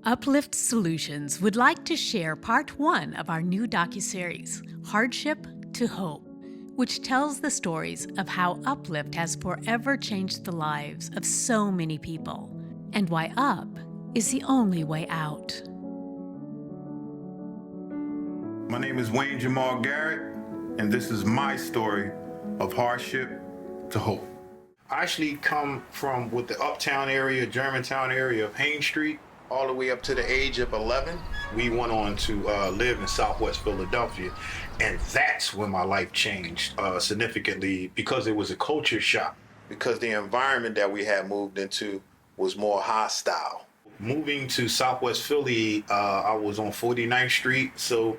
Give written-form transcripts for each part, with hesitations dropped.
Uplift Solutions would like to share part one of our new docuseries, Hardship to Hope, which tells the stories of how Uplift has forever changed the lives of so many people, and why up is the only way out. My name is Wayne Jamal Garrett, and this is my story of hardship to hope. I actually come from with the uptown area, Germantown area of Haines Street, all the way up to the age of 11. We went on to live in Southwest Philadelphia, and that's when my life changed significantly because it was a culture shock, because the environment that we had moved into was more hostile. Moving to Southwest Philly, I was on 49th Street, so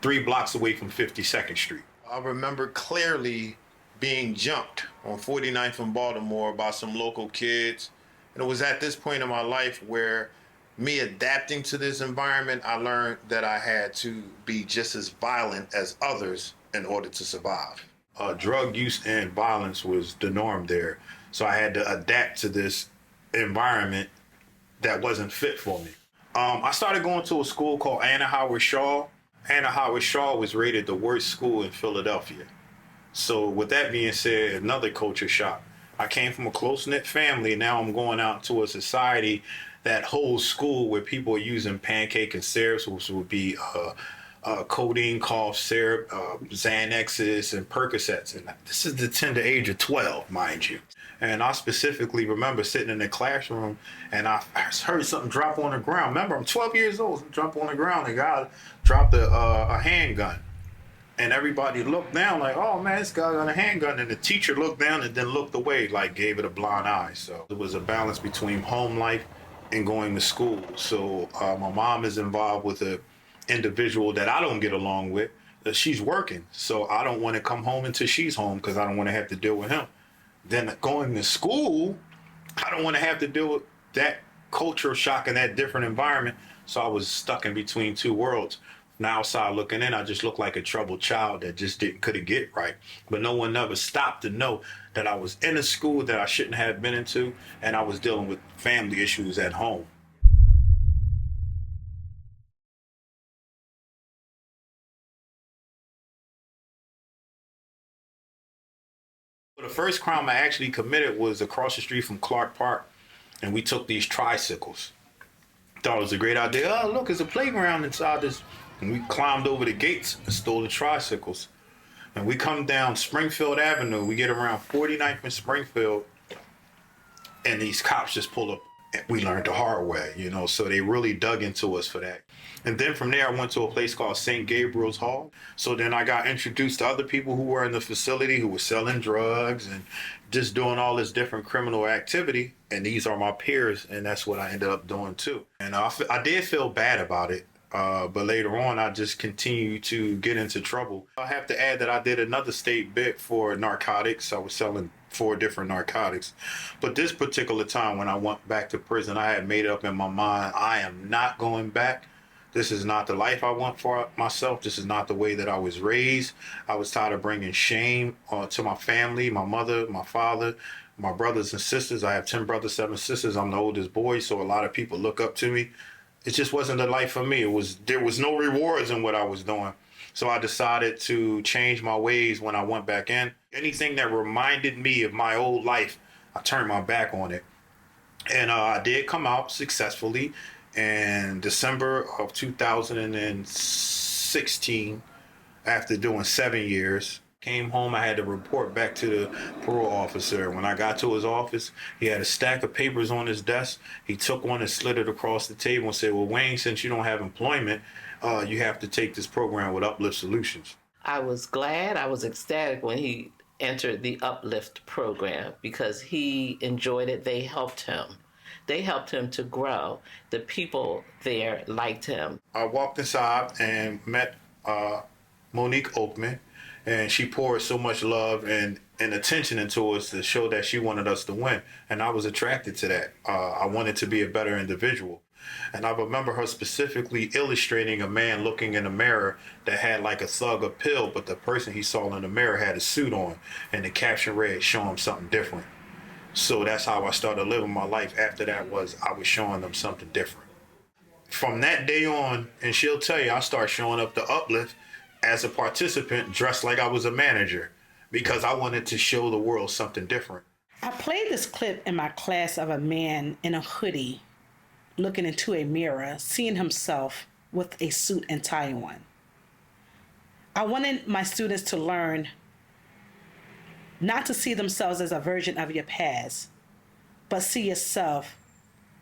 3 blocks away from 52nd Street. I remember clearly being jumped on 49th in Baltimore by some local kids. And it was at this point in my life where me adapting to this environment, I learned that I had to be just as violent as others in order to survive. Drug use and violence was the norm there. So I had to adapt to this environment that wasn't fit for me. I started going to a school called Anna Howard Shaw. Anna Howard Shaw was rated the worst school in Philadelphia. So with that being said, another culture shock. I came from a close-knit family. Now I'm going out to a society that holds school where people are using pancake and syrups, which would be codeine, cough syrup, Xanaxes, and Percocets. And this is the tender age of 12, mind you. And I specifically remember sitting in the classroom and I heard something drop on the ground. Remember, I'm 12 years old, drop on the ground. The guy dropped a handgun. And everybody looked down like, oh man, this guy got a handgun. And the teacher looked down and then looked away, like gave it a blind eye. So it was a balance between home life and going to school. So my mom is involved with an individual that I don't get along with. She's working. So I don't want to come home until she's home because I don't want to have to deal with him. Then going to school, I don't want to have to deal with that culture shock and that different environment. So I was stuck in between two worlds. Now outside looking in, I just looked like a troubled child that just couldn't get right. But no one ever stopped to know that I was in a school that I shouldn't have been into, and I was dealing with family issues at home. The first crime I actually committed was across the street from Clark Park, and we took these tricycles. Thought it was a great idea. Oh, look, there's a playground inside this. And we climbed over the gates and stole the tricycles. And we come down Springfield Avenue. We get around 49th and Springfield, and these cops just pull up. And we learned the hard way, so they really dug into us for that. And then from there, I went to a place called St. Gabriel's Hall. So then I got introduced to other people who were in the facility who were selling drugs and just doing all this different criminal activity. And these are my peers, and that's what I ended up doing too. And I did feel bad about it. But later on, I just continued to get into trouble. I have to add that I did another state bid for narcotics. I was selling 4 different narcotics. But this particular time when I went back to prison, I had made up in my mind, I am not going back. This is not the life I want for myself. This is not the way that I was raised. I was tired of bringing shame to my family, my mother, my father, my brothers and sisters. I have 10 brothers, 7 sisters. I'm the oldest boy, so a lot of people look up to me. It just wasn't the life for me. There was no rewards in what I was doing. So I decided to change my ways when I went back in. Anything that reminded me of my old life, I turned my back on it. And I did come out successfully in December of 2016 after doing 7 years. Came home, I had to report back to the parole officer. When I got to his office, he had a stack of papers on his desk. He took one and slid it across the table and said, well, Wayne, since you don't have employment, you have to take this program with Uplift Solutions. I was glad, I was ecstatic when he entered the Uplift program because he enjoyed it. They helped him. They helped him to grow. The people there liked him. I walked inside and met Monique Oakman. And she poured so much love and attention into us to show that she wanted us to win. And I was attracted to that. I wanted to be a better individual. And I remember her specifically illustrating a man looking in a mirror that had like a thug appeal, but the person he saw in the mirror had a suit on. And the caption read, show him something different. So that's how I started living my life. After that I was showing them something different. From that day on, and she'll tell you, I start showing up to Uplift as a participant dressed like I was a manager because I wanted to show the world something different. I played this clip in my class of a man in a hoodie looking into a mirror, seeing himself with a suit and tie on. I wanted my students to learn not to see themselves as a version of your past, but see yourself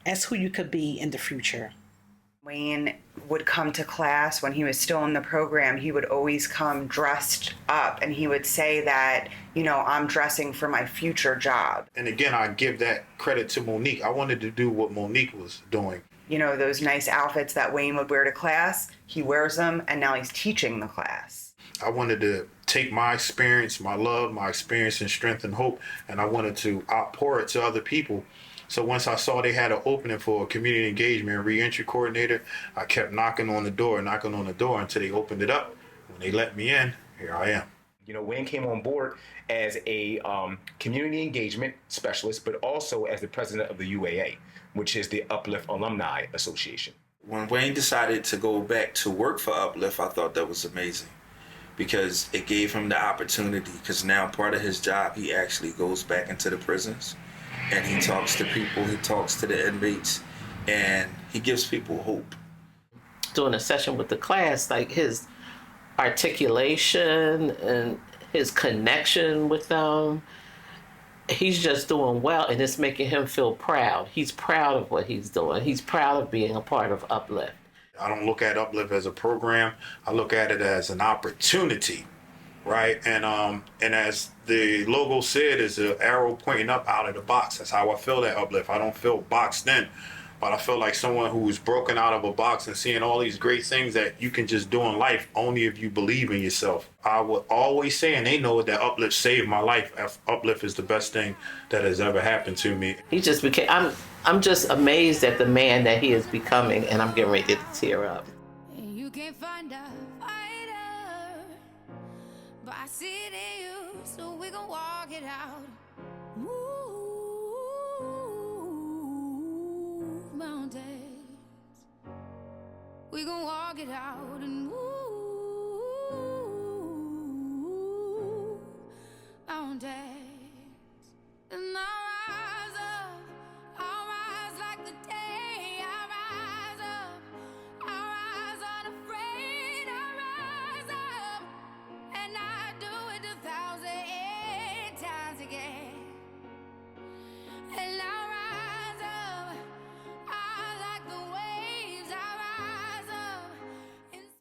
as who you could be in the future. Wayne would come to class when he was still in the program. He would always come dressed up, and he would say that, I'm dressing for my future job. And again, I give that credit to Monique. I wanted to do what Monique was doing. Those nice outfits that Wayne would wear to class, he wears them, and now he's teaching the class. I wanted to take my experience, my love, my experience and strength and hope, and I wanted to outpour it to other people. So once I saw they had an opening for a community engagement and reentry coordinator, I kept knocking on the door until they opened it up. When they let me in, here I am. Wayne came on board as a community engagement specialist, but also as the president of the UAA, which is the Uplift Alumni Association. When Wayne decided to go back to work for Uplift, I thought that was amazing because it gave him the opportunity, because now part of his job, he actually goes back into the prisons and he talks to people, he talks to the inmates, and he gives people hope. Doing a session with the class, like his articulation and his connection with them, he's just doing well, and it's making him feel proud. He's proud of what he's doing. He's proud of being a part of Uplift. I don't look at Uplift as a program. I look at it as an opportunity, right? And as the logo said, is an arrow pointing up out of the box. That's how I feel at Uplift. I don't feel boxed in, but I feel like someone who's broken out of a box and seeing all these great things that you can just do in life only if you believe in yourself. I would always say, and they know it, that Uplift saved my life. Uplift is the best thing that has ever happened to me. He just became, I'm just amazed at the man that he is becoming, and I'm getting ready to tear up. You can't find a fighter, but I see it in you, so we gon' walk it out. Move mountains, we gon' walk it out and move mountains.